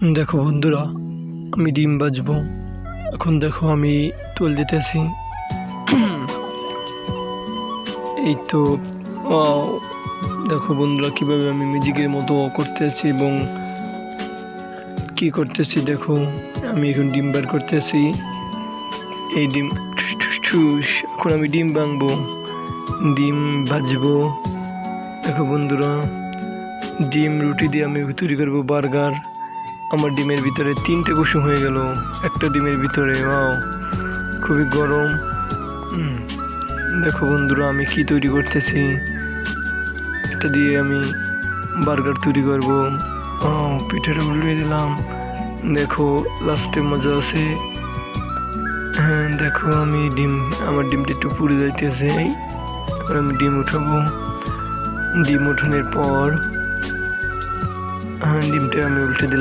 দেখো বন্ধুরা, আমি ডিম বাজবো। এখন দেখো আমি তুল দিতেছি। এই তো ওয়াও! দেখো বন্ধুরা, কিভাবে আমি ম্যাজিকের মতো করতেছি এবং কি করতেছি দেখো। আমি এখন ডিম বার করতেছি। এই ডিম ঠুস ঠুস ঠুস। এখন আমি ডিম ভাঙবো, ডিম ভাজবো। দেখো বন্ধুরা, ডিম রুটি দিয়ে আমি তৈরি করবো বার্গার। আমার ডিমের ভিতরে 3টে কুসুম হয়ে গেল একটা ডিমের ভিতরে। ওয়াও, খুবই গরম। দেখো বন্ধুরা, আমি কি তৈরি করতেছি। এটা দিয়ে আমি বার্গার তৈরি করবো। পিঠাটা উল্টে দিলাম। দেখো লাস্টে মজা আছে। হ্যাঁ দেখো, আমার ডিমটা একটু পুড়ে যাইতেছে। এবার আমি ডিম উঠাবো। ডিম উঠানোর পর ডিমটা আমি উল্টে দিলাম।